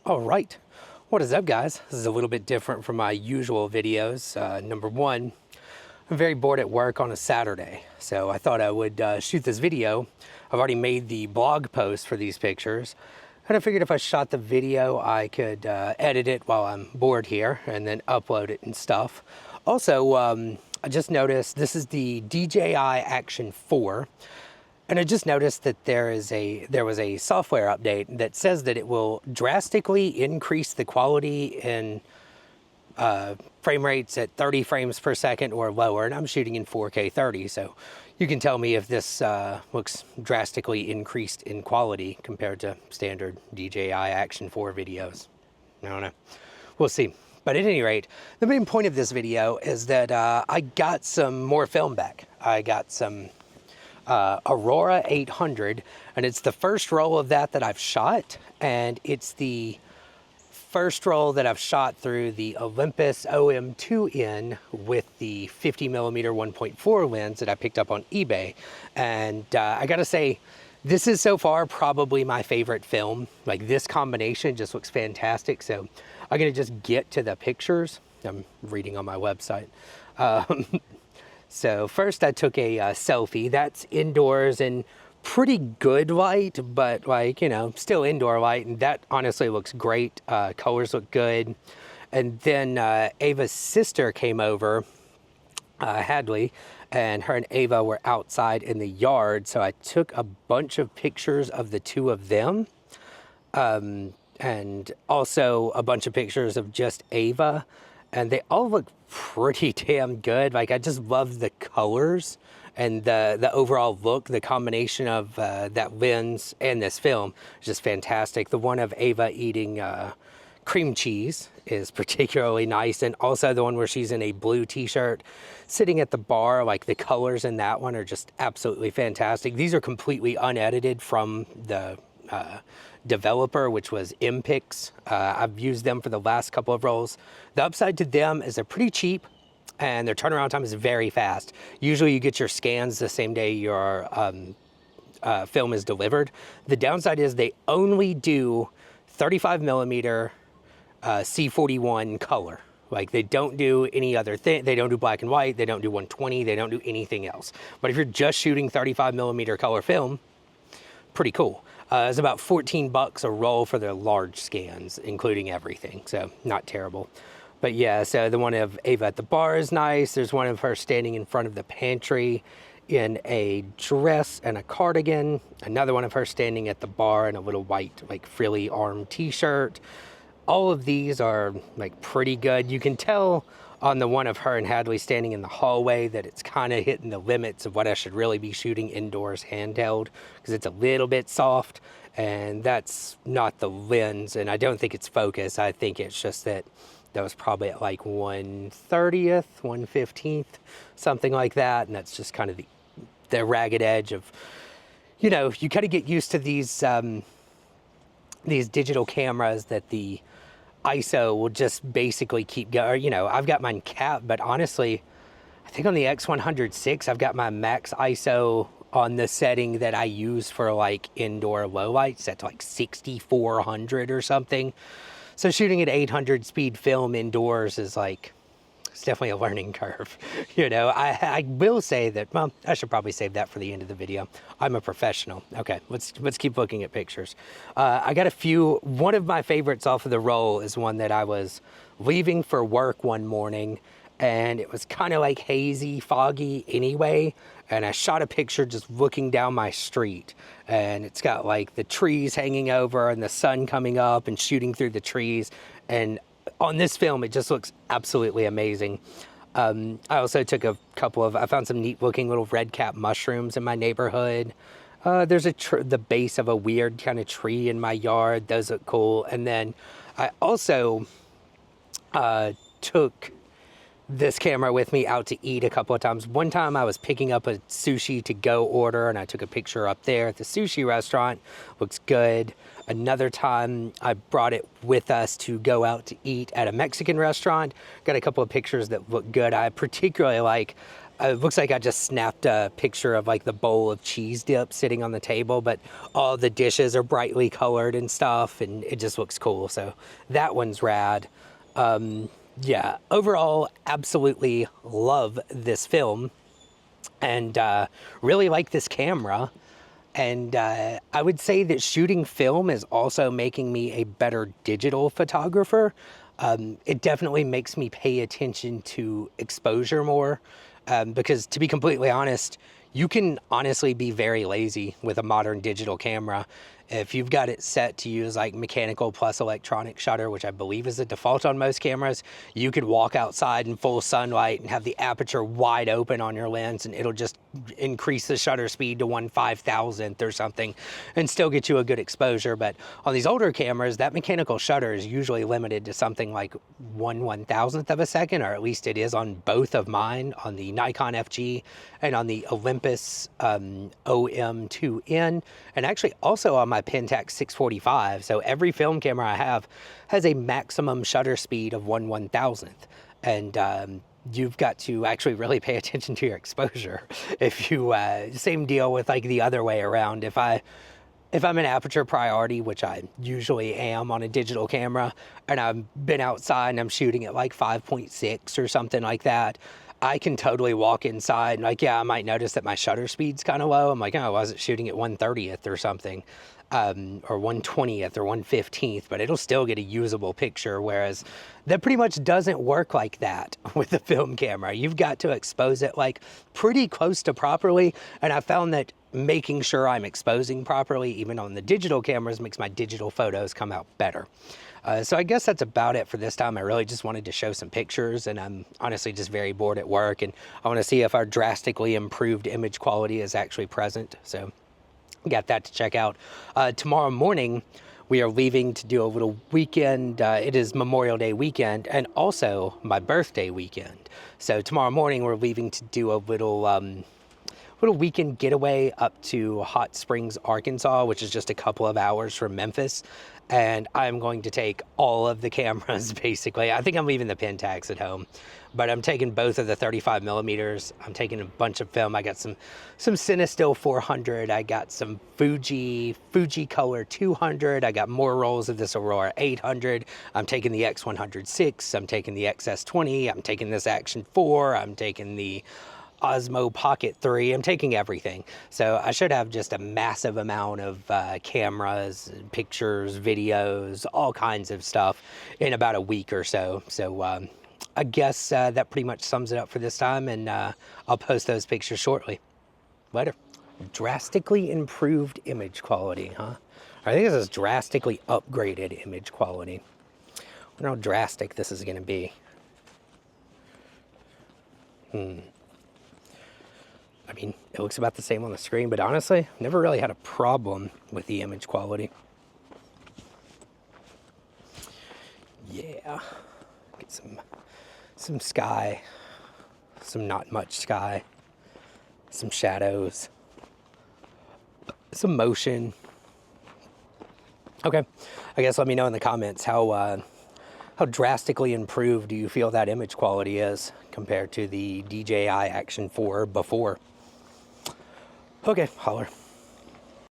All right, what is up, guys? This is a little bit different from my usual videos. Number one, I'm very bored at work on a Saturday, so I thought I would shoot this video. I've already made the blog post for these pictures, and I figured if I shot the video, I could edit it while I'm bored here and then upload it and stuff. Also, I just noticed this is the DJI Action 4. And I just noticed that there was a software update that says that it will drastically increase the quality in frame rates at 30 frames per second or lower. And I'm shooting in 4K 30, so you can tell me if this looks drastically increased in quality compared to standard DJI Action 4 videos. I don't know. We'll see. But at any rate, the main point of this video is that I got some more film back. I got some Aurora 800, and it's the first roll of that I've shot, and it's the first roll that I've shot through the Olympus OM2N with the 50mm 1.4 lens that I picked up on eBay. And I gotta say, this is so far probably my favorite film. Like, this combination just looks fantastic. So I'm gonna just get to the pictures. I'm reading on my website. So first I took a selfie. That's indoors in pretty good light, but like, you know, still indoor light. And that honestly looks great. Colors look good. And then Ava's sister came over, Hadley, and her and Ava were outside in the yard. So I took a bunch of pictures of the two of them. And also a bunch of pictures of just Ava. And they all look pretty damn good. Like, I just love the colors and the overall look. The combination of that lens and this film is just fantastic. The one of Ava eating cream cheese is particularly nice. And also the one where she's in a blue t-shirt sitting at the bar, like the colors in that one are just absolutely fantastic. These are completely unedited from the developer, which was Mpix. I've used them for the last couple of rolls. The upside to them is they're pretty cheap and their turnaround time is very fast. Usually you get your scans the same day your film is delivered. The downside is they only do 35mm C41 color. Like, they don't do any other thing. They don't do black and white. They don't do 120. They don't do anything else. But if you're just shooting 35mm color film, pretty cool. It's about 14 bucks a roll for their large scans, including everything. So not terrible. But yeah, so the one of Ava at the bar is nice. There's one of her standing in front of the pantry in a dress and a cardigan. Another one of her standing at the bar in a little white, like, frilly arm t-shirt. All of these are like pretty good. You can tell on the one of her and Hadley standing in the hallway that it's kind of hitting the limits of what I should really be shooting indoors handheld, because it's a little bit soft, and that's not the lens, and I don't think it's focus. I think it's just that was probably at like 1/30th, 1/15th, something like that, and that's just kind of the ragged edge of, you know, you kind of get used to these digital cameras that the ISO will just basically keep going. You know, I've got mine capped, but honestly, I think on the X106, I've got my max ISO on the setting that I use for like indoor low light set to like 6400 or something. So shooting at 800 speed film indoors is like, it's definitely a learning curve. You know, I will say that, well, I should probably save that for the end of the video. I'm a professional. Okay, let's keep looking at pictures. I got a few. One of my favorites off of the roll is one that I was leaving for work one morning, and it was kind of like hazy, foggy anyway, and I shot a picture just looking down my street, and it's got like the trees hanging over and the sun coming up and shooting through the trees, and on this film, it just looks absolutely amazing. I also took a couple of, I found some neat looking little red cap mushrooms in my neighborhood. There's the base of a weird kind of tree in my yard. Those look cool. And then I also took this camera with me out to eat a couple of times. One time I was picking up a sushi to go order, and I took a picture up there at the sushi restaurant. Looks good. Another time I brought it with us to go out to eat at a Mexican restaurant. Got a couple of pictures that look good. I particularly like It looks like I just snapped a picture of like the bowl of cheese dip sitting on the table, but all the dishes are brightly colored and stuff, and it just looks cool. So that one's rad. Yeah, overall, absolutely love this film, and really like this camera. And I would say that shooting film is also making me a better digital photographer. It definitely makes me pay attention to exposure more, because to be completely honest, you can honestly be very lazy with a modern digital camera. If you've got it set to use like mechanical plus electronic shutter, which I believe is the default on most cameras, you could walk outside in full sunlight and have the aperture wide open on your lens, and it'll just increase the shutter speed to 1/5000th or something and still get you a good exposure. But on these older cameras, that mechanical shutter is usually limited to something like 1/1000th of a second, or at least it is on both of mine, on the Nikon FG and on the Olympus OM2N, and actually also on my Pentax 645. So every film camera I have has a maximum shutter speed of 1/1000th. And you've got to actually really pay attention to your exposure. If you, same deal with like the other way around. If I'm an aperture priority, which I usually am on a digital camera, and I've been outside and I'm shooting at like 5.6 or something like that, I can totally walk inside and like, yeah, I might notice that my shutter speed's kind of low. I'm like, oh, I was shooting at 1/30th or something, or 1/20th or 1/15th, but it'll still get a usable picture. Whereas that pretty much doesn't work like that with the film camera. You've got to expose it like pretty close to properly. And I found that making sure I'm exposing properly, even on the digital cameras, makes my digital photos come out better. So I guess that's about it for this time. I really just wanted to show some pictures, and I'm honestly just very bored at work, and I want to see if our drastically improved image quality is actually present. So got that to check out. Tomorrow morning, we are leaving to do a little weekend. It is Memorial Day weekend and also my birthday weekend. So tomorrow morning, we're leaving to do a little weekend getaway up to Hot Springs, Arkansas, which is just a couple of hours from Memphis. And I'm going to take all of the cameras, basically. I think I'm leaving the Pentax at home, but I'm taking both of the 35 millimeters. I'm taking a bunch of film. I got some Cinestill 400. I got some Fuji Color 200. I got more rolls of this Aurora 800. I'm taking the X106. I'm taking the XS20. I'm taking this Action 4. I'm taking the Osmo Pocket 3. I'm taking everything. So I should have just a massive amount of cameras, pictures, videos, all kinds of stuff in about a week or so. So I guess that pretty much sums it up for this time, and I'll post those pictures shortly. Later. Drastically improved image quality, huh? I think this is drastically upgraded image quality. I wonder how drastic this is going to be. I mean, it looks about the same on the screen, but honestly, never really had a problem with the image quality. Yeah, get some sky, some not much sky, some shadows, some motion. Okay, I guess let me know in the comments how drastically improved do you feel that image quality is compared to the DJI Action 4 before. Okay, holler.